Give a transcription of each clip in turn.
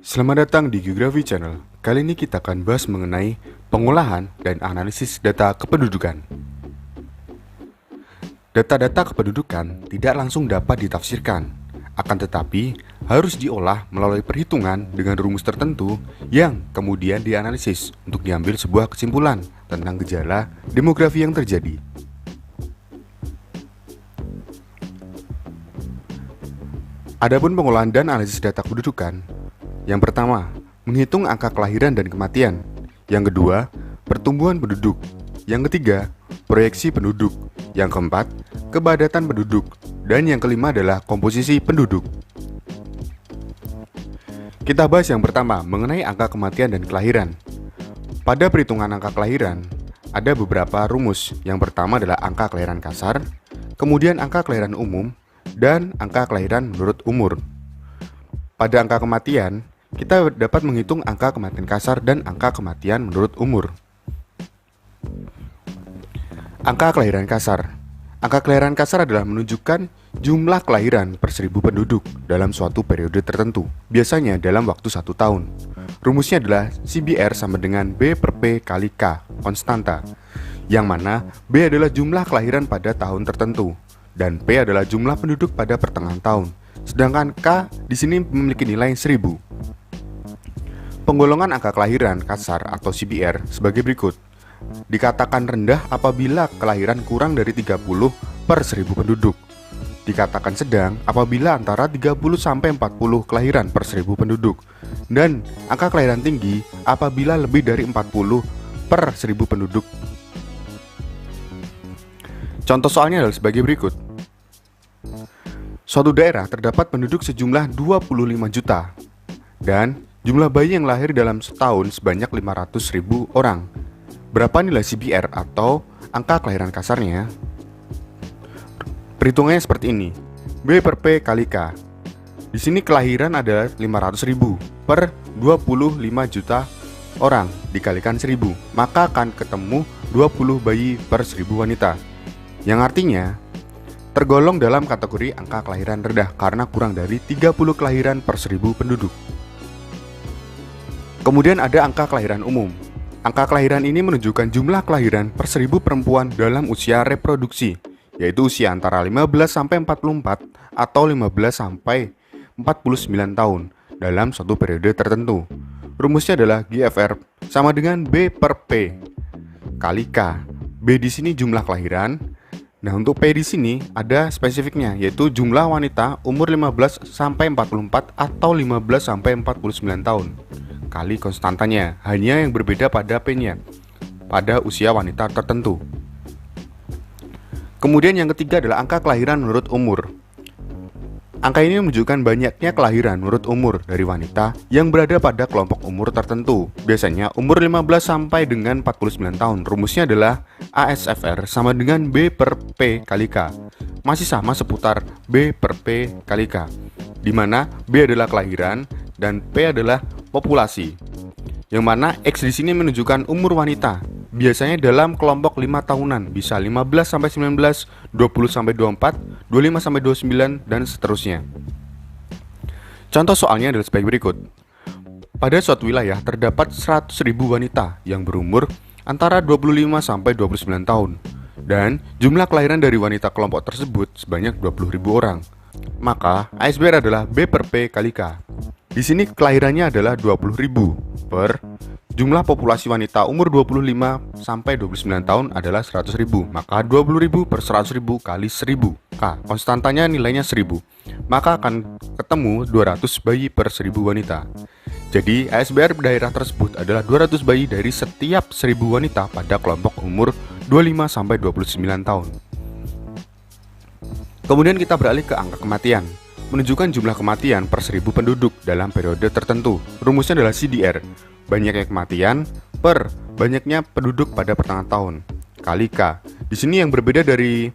Selamat datang di Geografi Channel. Kali ini kita akan bahas mengenai pengolahan dan analisis data kependudukan. Data-data kependudukan tidak langsung dapat ditafsirkan, akan tetapi harus diolah melalui perhitungan dengan rumus tertentu yang kemudian dianalisis untuk diambil sebuah kesimpulan tentang gejala demografi yang terjadi. Adapun pengolahan dan analisis data kependudukan, yang pertama, menghitung angka kelahiran dan kematian. Yang kedua, pertumbuhan penduduk. Yang ketiga, proyeksi penduduk. Yang keempat, kepadatan penduduk. Dan yang kelima adalah komposisi penduduk. Kita bahas yang pertama, mengenai angka kematian dan kelahiran. Pada perhitungan angka kelahiran, ada beberapa rumus. Yang pertama adalah angka kelahiran kasar, kemudian angka kelahiran umum, dan angka kelahiran menurut umur. Pada angka kematian, kita dapat menghitung angka kematian kasar dan angka kematian menurut umur. Angka kelahiran kasar. Angka kelahiran kasar adalah menunjukkan jumlah kelahiran per 1000 penduduk dalam suatu periode tertentu, biasanya dalam waktu 1 tahun. Rumusnya adalah CBR sama dengan B per P kali K, konstanta, yang mana B adalah jumlah kelahiran pada tahun tertentu, dan P adalah jumlah penduduk pada pertengahan tahun. Sedangkan K di sini memiliki nilai 1000. Penggolongan angka kelahiran kasar atau CBR sebagai berikut. Dikatakan rendah apabila kelahiran kurang dari 30 per 1000 penduduk. Dikatakan sedang apabila antara 30 sampai 40 kelahiran per 1000 penduduk. Dan angka kelahiran tinggi apabila lebih dari 40 per 1000 penduduk. Contoh soalnya adalah sebagai berikut. Suatu daerah terdapat penduduk sejumlah 25 juta dan jumlah bayi yang lahir dalam setahun sebanyak 500.000 orang. Berapa nilai CBR atau angka kelahiran kasarnya? Perhitungannya seperti ini. B per P kali K. Di sini kelahiran adalah 500.000 per 25 juta orang dikalikan 1000, maka akan ketemu 20 bayi per 1000 wanita. Yang artinya tergolong dalam kategori angka kelahiran rendah karena kurang dari 30 kelahiran per 1000 penduduk. Kemudian ada angka kelahiran umum. Angka kelahiran ini menunjukkan jumlah kelahiran per 1000 perempuan dalam usia reproduksi, yaitu usia antara 15 sampai 44 atau 15 sampai 49 tahun dalam suatu periode tertentu. Rumusnya adalah GFR sama dengan B per P kali K. B di sini jumlah kelahiran. Nah, untuk P di sini ada spesifiknya, yaitu jumlah wanita umur 15 sampai 44 atau 15 sampai 49 tahun kali konstantanya, hanya yang berbeda pada P-nya pada usia wanita tertentu. Kemudian yang ketiga adalah angka kelahiran menurut umur. Angka ini menunjukkan banyaknya kelahiran menurut umur dari wanita yang berada pada kelompok umur tertentu, biasanya umur 15 sampai dengan 49 tahun. Rumusnya adalah ASFR sama dengan B per P kali K. Masih sama seputar B per P kali K, di mana B adalah kelahiran dan P adalah populasi. Yang mana X di sini menunjukkan umur wanita, biasanya dalam kelompok 5 tahunan, bisa 15 sampai 19, 20 sampai 24, 25 sampai 29 dan seterusnya. Contoh soalnya adalah sebagai berikut. Pada suatu wilayah terdapat 100.000 wanita yang berumur antara 25 sampai 29 tahun dan jumlah kelahiran dari wanita kelompok tersebut sebanyak 20.000 orang. Maka ASBR adalah B per P kali K. Di sini kelahirannya adalah 20.000 per jumlah populasi wanita umur 25 sampai 29 tahun adalah 100.000. Maka 20.000 per 100.000 kali 1000 K. Konstantanya nilainya 1000. Maka akan ketemu 200 bayi per 1000 wanita. Jadi ASBR daerah tersebut adalah 200 bayi dari setiap 1000 wanita pada kelompok umur 25 sampai 29 tahun. Kemudian kita beralih ke angka kematian. Menunjukkan jumlah kematian per 1000 penduduk dalam periode tertentu. Rumusnya adalah CDR, banyaknya kematian per banyaknya penduduk pada pertengahan tahun, kali K. Di sini yang berbeda dari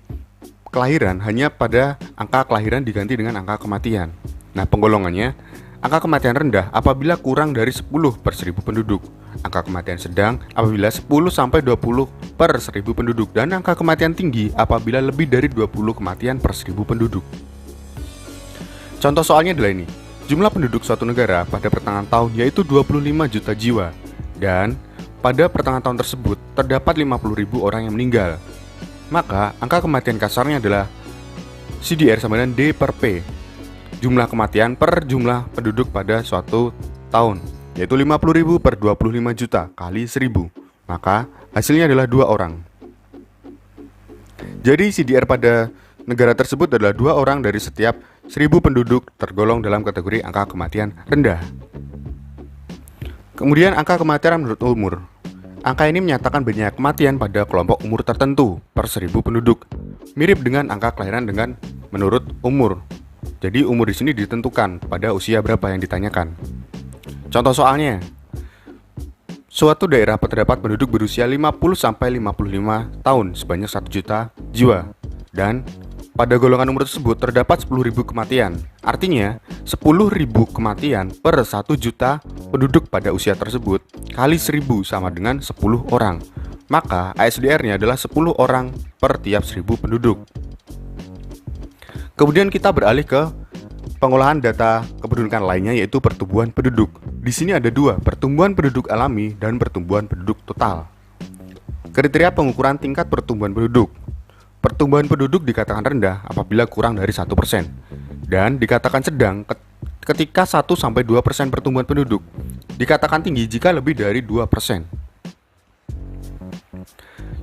kelahiran hanya pada angka kelahiran diganti dengan angka kematian. Nah, penggolongannya, angka kematian rendah apabila kurang dari 10 per 1000 penduduk. Angka kematian sedang apabila 10 sampai 20 per 1000 penduduk. Dan angka kematian tinggi apabila lebih dari 20 kematian per 1000 penduduk. Contoh soalnya adalah ini. jumlah penduduk suatu negara pada pertengahan tahun yaitu 25 juta jiwa, dan pada pertengahan tahun tersebut terdapat 50.000 orang yang meninggal. Maka angka kematian kasarnya adalah CDR sama dengan D per P, jumlah kematian per jumlah penduduk pada suatu tahun, yaitu 50.000 per 25 juta kali 1000. Maka hasilnya adalah 2 orang. Jadi CDR pada negara tersebut adalah 2 orang dari setiap 1000 penduduk, tergolong dalam kategori angka kematian rendah. Kemudian angka kematian menurut umur. Angka ini menyatakan banyaknya kematian pada kelompok umur tertentu per 1000 penduduk. Mirip dengan angka kelahiran dengan menurut umur. Jadi umur di sini ditentukan pada usia berapa yang ditanyakan. Contoh soalnya. Suatu daerah terdapat penduduk berusia 50 sampai 55 tahun sebanyak 1 juta jiwa. Dan pada golongan umur tersebut terdapat 10.000 kematian. Artinya, 10.000 kematian per 1 juta penduduk pada usia tersebut kali 1000 sama dengan 10 orang. Maka ASDR-nya adalah 10 orang per tiap 1000 penduduk. Kemudian kita beralih ke pengolahan data kependudukan lainnya, yaitu pertumbuhan penduduk. Di sini ada 2, pertumbuhan penduduk alami dan pertumbuhan penduduk total. Kriteria pengukuran tingkat pertumbuhan penduduk. Pertumbuhan penduduk dikatakan rendah apabila kurang dari 1%, dan dikatakan sedang ketika 1-2% pertumbuhan penduduk. Dikatakan tinggi jika lebih dari 2%.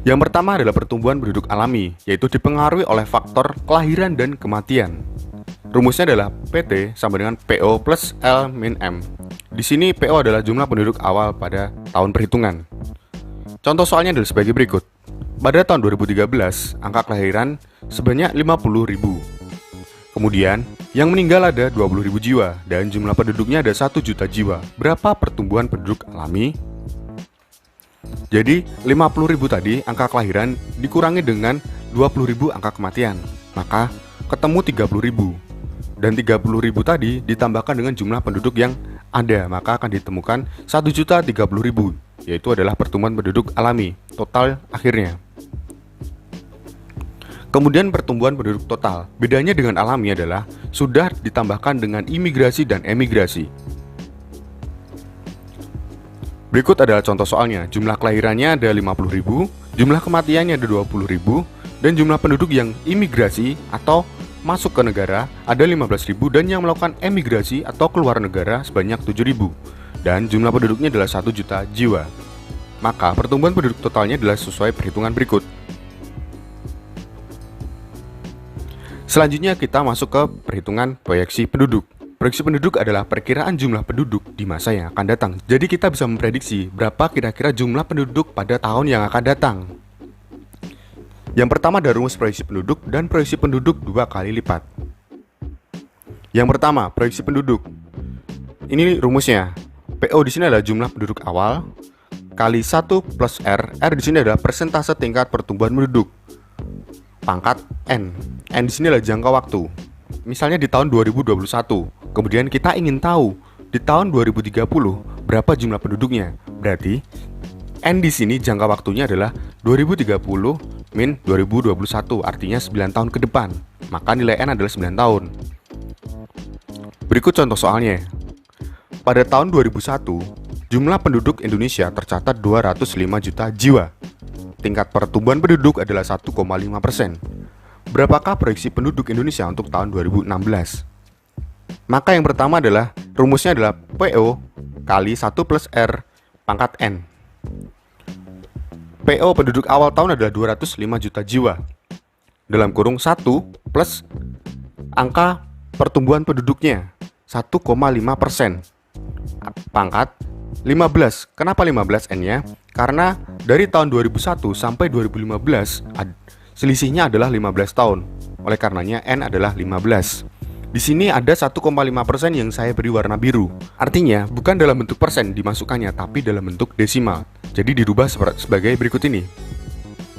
Yang pertama adalah pertumbuhan penduduk alami, yaitu dipengaruhi oleh faktor kelahiran dan kematian. Rumusnya adalah PT sama dengan PO plus L min M. Di sini PO adalah jumlah penduduk awal pada tahun perhitungan. Contoh soalnya adalah sebagai berikut. Pada tahun 2013, angka kelahiran sebanyak 50.000. Kemudian, yang meninggal ada 20.000 jiwa, dan jumlah penduduknya ada 1 juta jiwa. Berapa pertumbuhan penduduk alami? Jadi, 50.000 tadi angka kelahiran dikurangi dengan 20.000 angka kematian. Maka, ketemu 30.000. Dan 30.000 tadi ditambahkan dengan jumlah penduduk yang ada, maka akan ditemukan 1.030.000, yaitu adalah pertumbuhan penduduk alami total akhirnya. Kemudian pertumbuhan penduduk total. Bedanya dengan alami adalah sudah ditambahkan dengan imigrasi dan emigrasi. Berikut adalah contoh soalnya. Jumlah kelahirannya ada 50.000, jumlah kematiannya ada 20.000, dan jumlah penduduk yang imigrasi atau masuk ke negara ada 15.000, dan yang melakukan emigrasi atau keluar negara sebanyak 7.000. Dan jumlah penduduknya adalah 1 juta jiwa. Maka pertumbuhan penduduk totalnya adalah sesuai perhitungan berikut. Selanjutnya kita masuk ke perhitungan proyeksi penduduk. Proyeksi penduduk adalah perkiraan jumlah penduduk di masa yang akan datang. Jadi kita bisa memprediksi berapa kira-kira jumlah penduduk pada tahun yang akan datang. Yang pertama ada rumus proyeksi penduduk dan proyeksi penduduk 2 kali lipat. Yang pertama, proyeksi penduduk. Ini rumusnya. PO di sini adalah jumlah penduduk awal kali 1 plus R. R di sini adalah persentase tingkat pertumbuhan penduduk. Pangkat N. N di sini adalah jangka waktu. Misalnya di tahun 2021. Kemudian kita ingin tahu di tahun 2030 berapa jumlah penduduknya. Berarti N di sini jangka waktunya adalah 2030 min 2021, artinya 9 tahun ke depan. Maka nilai N adalah 9 tahun. Berikut contoh soalnya. Pada tahun 2001, jumlah penduduk Indonesia tercatat 205 juta jiwa. Tingkat pertumbuhan penduduk adalah 1,5%. Berapakah proyeksi penduduk Indonesia untuk tahun 2016? Maka yang pertama adalah rumusnya adalah PO kali 1 plus R pangkat N. PO penduduk awal tahun adalah 205 juta jiwa. Dalam kurung 1 plus angka pertumbuhan penduduknya 1,5%. Pangkat 15. Kenapa 15 N-nya? Karena dari tahun 2001 sampai 2015 selisihnya adalah 15 tahun. Oleh karenanya N adalah 15. Di sini ada 1,5% yang saya beri warna biru. Artinya bukan dalam bentuk persen dimasukkannya, tapi dalam bentuk desimal. Jadi dirubah sebagai berikut ini.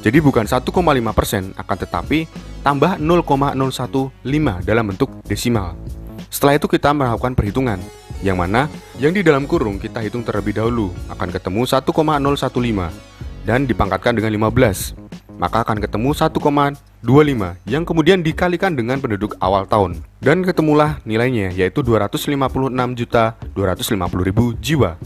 Jadi bukan 1,5%, akan tetapi tambah 0,015 dalam bentuk desimal. Setelah itu kita melakukan perhitungan, yang mana yang di dalam kurung kita hitung terlebih dahulu. Akan ketemu 1,015 dan dipangkatkan dengan 15. Maka akan ketemu 25 yang kemudian dikalikan dengan penduduk awal tahun. Dan ketemulah nilainya, yaitu 256.250.000 jiwa.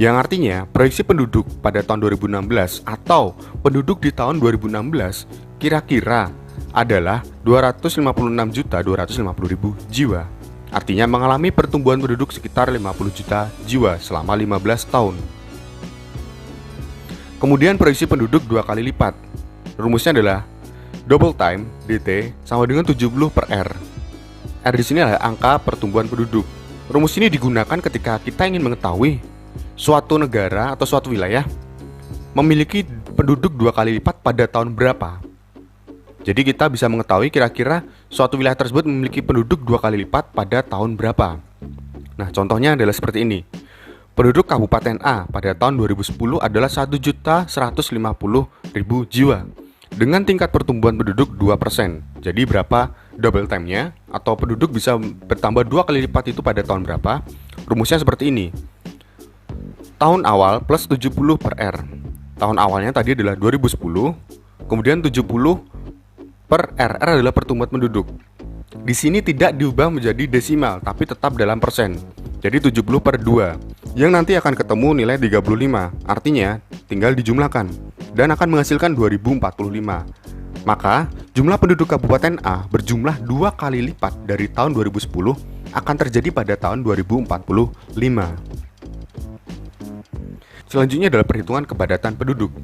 Yang artinya, proyeksi penduduk pada tahun 2016 atau penduduk di tahun 2016 kira-kira adalah 256.250.000 jiwa. Artinya mengalami pertumbuhan penduduk sekitar 50 juta jiwa selama 15 tahun. Kemudian proyeksi penduduk 2 kali lipat. Rumusnya adalah double time DT sama dengan 70 per R. R di sini adalah angka pertumbuhan penduduk. Rumus ini digunakan ketika kita ingin mengetahui suatu negara atau suatu wilayah memiliki penduduk 2 kali lipat pada tahun berapa. Jadi kita bisa mengetahui kira-kira suatu wilayah tersebut memiliki penduduk 2 kali lipat pada tahun berapa. Nah, contohnya adalah seperti ini. Penduduk Kabupaten A pada tahun 2010 adalah 1.150.000 jiwa dengan tingkat pertumbuhan penduduk 2%. Jadi berapa double time-nya atau penduduk bisa bertambah 2 kali lipat itu pada tahun berapa? Rumusnya seperti ini. Tahun awal plus 70 per R. Tahun awalnya tadi adalah 2010, kemudian 70 per R. R adalah pertumbuhan penduduk. Di sini tidak diubah menjadi desimal, tapi tetap dalam persen. Jadi 70 per 2, yang nanti akan ketemu nilai 35. Artinya, tinggal dijumlahkan, dan akan menghasilkan 2045. Maka, jumlah penduduk Kabupaten A berjumlah 2 kali lipat dari tahun 2010 akan terjadi pada tahun 2045. Selanjutnya adalah perhitungan kepadatan penduduk.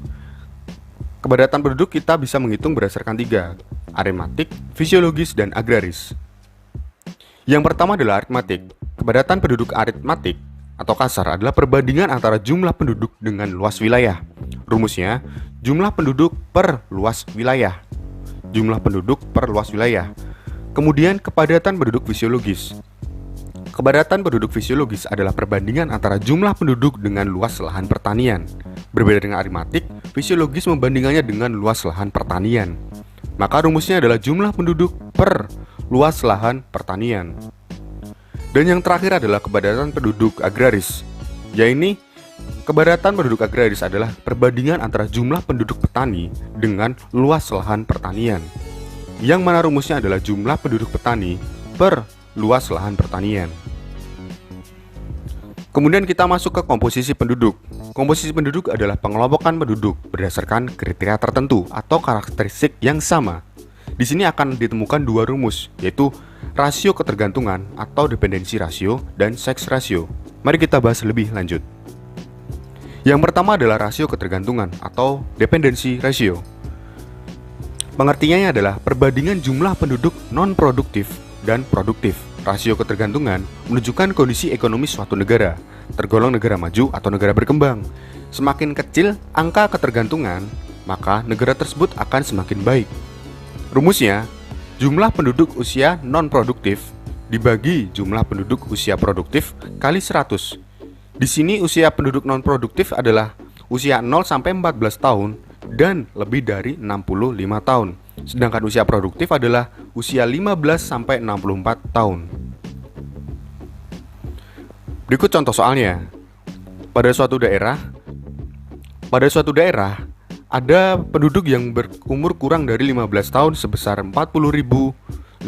Kepadatan penduduk kita bisa menghitung berdasarkan 3, aritmatik, fisiologis, dan agraris. Yang pertama adalah aritmatik. Kepadatan penduduk aritmatik atau kasar adalah perbandingan antara jumlah penduduk dengan luas wilayah. Rumusnya, jumlah penduduk per luas wilayah. Jumlah penduduk per luas wilayah. Kemudian kepadatan penduduk fisiologis. Kepadatan penduduk fisiologis adalah perbandingan antara jumlah penduduk dengan luas lahan pertanian. Berbeda dengan aritmatik, fisiologis membandingannya dengan luas lahan pertanian. Maka rumusnya adalah jumlah penduduk per luas lahan pertanian. Dan yang terakhir adalah kepadatan penduduk agraris. Yaitu kepadatan penduduk agraris adalah perbandingan antara jumlah penduduk petani dengan luas lahan pertanian. Yang mana rumusnya adalah jumlah penduduk petani per luas lahan pertanian. Kemudian kita masuk ke komposisi penduduk. Komposisi penduduk adalah pengelompokan penduduk berdasarkan kriteria tertentu atau karakteristik yang sama. Di sini akan ditemukan 2 rumus, yaitu rasio ketergantungan atau dependensi rasio dan seks rasio. Mari kita bahas lebih lanjut. Yang pertama adalah rasio ketergantungan atau dependensi rasio. Pengertiannya adalah perbandingan jumlah penduduk non-produktif dan produktif. Rasio ketergantungan menunjukkan kondisi ekonomi suatu negara, tergolong negara maju atau negara berkembang. Semakin kecil angka ketergantungan, maka negara tersebut akan semakin baik. Rumusnya, jumlah penduduk usia non-produktif dibagi jumlah penduduk usia produktif kali 100. Di sini usia penduduk non-produktif adalah usia 0 sampai 14 tahun dan lebih dari 65 tahun. Sedangkan usia produktif adalah usia 15 sampai 64 tahun. Berikut contoh soalnya. Pada suatu daerah ada penduduk yang berumur kurang dari 15 tahun sebesar 40.560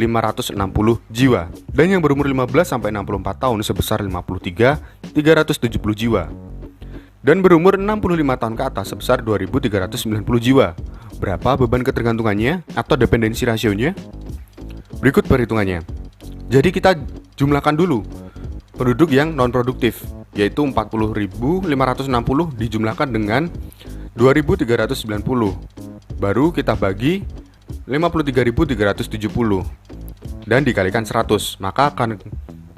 jiwa dan yang berumur 15 sampai 64 tahun sebesar 53.370 jiwa dan berumur 65 tahun ke atas sebesar 2.390 jiwa. Berapa beban ketergantungannya atau dependensi rasionya? Berikut perhitungannya. Jadi kita jumlahkan dulu penduduk yang non-produktif, yaitu 40.560 dijumlahkan dengan 2.390. Baru kita bagi 53.370 dan dikalikan 100, maka akan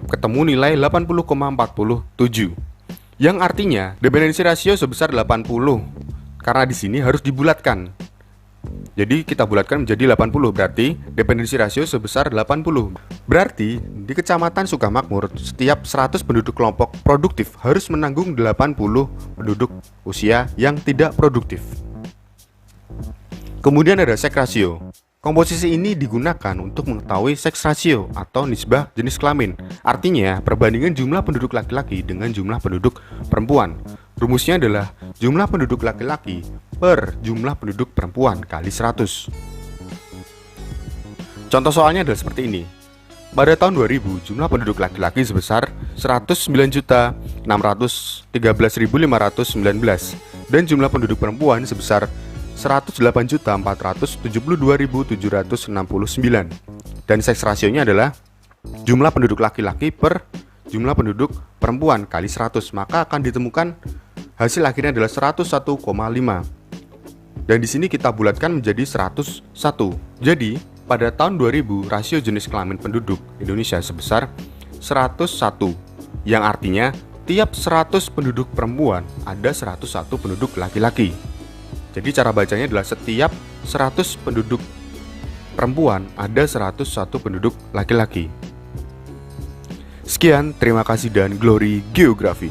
ketemu nilai 80,47. Yang artinya dependensi rasio sebesar 80. Karena di sini harus dibulatkan. Jadi kita bulatkan menjadi 80, berarti dependensi rasio sebesar 80. Berarti di Kecamatan Sukamakmur setiap 100 penduduk kelompok produktif harus menanggung 80 penduduk usia yang tidak produktif. Kemudian ada seks rasio. Komposisi ini digunakan untuk mengetahui seks rasio atau nisbah jenis kelamin. Artinya perbandingan jumlah penduduk laki-laki dengan jumlah penduduk perempuan. Rumusnya adalah jumlah penduduk laki-laki per jumlah penduduk perempuan kali 100. Contoh soalnya adalah seperti ini. Pada tahun 2000, jumlah penduduk laki-laki sebesar 109.613.519 dan jumlah penduduk perempuan sebesar 108.472.769. Dan seks rasionya adalah jumlah penduduk laki-laki per jumlah penduduk perempuan kali 100, maka akan ditemukan hasil akhirnya adalah 101,5. Dan di sini kita bulatkan menjadi 101. Jadi, pada tahun 2000, rasio jenis kelamin penduduk Indonesia sebesar 101, yang artinya tiap 100 penduduk perempuan ada 101 penduduk laki-laki. Jadi cara bacanya adalah setiap 100 penduduk perempuan ada 101 penduduk laki-laki. Sekian, terima kasih dan glory geografi.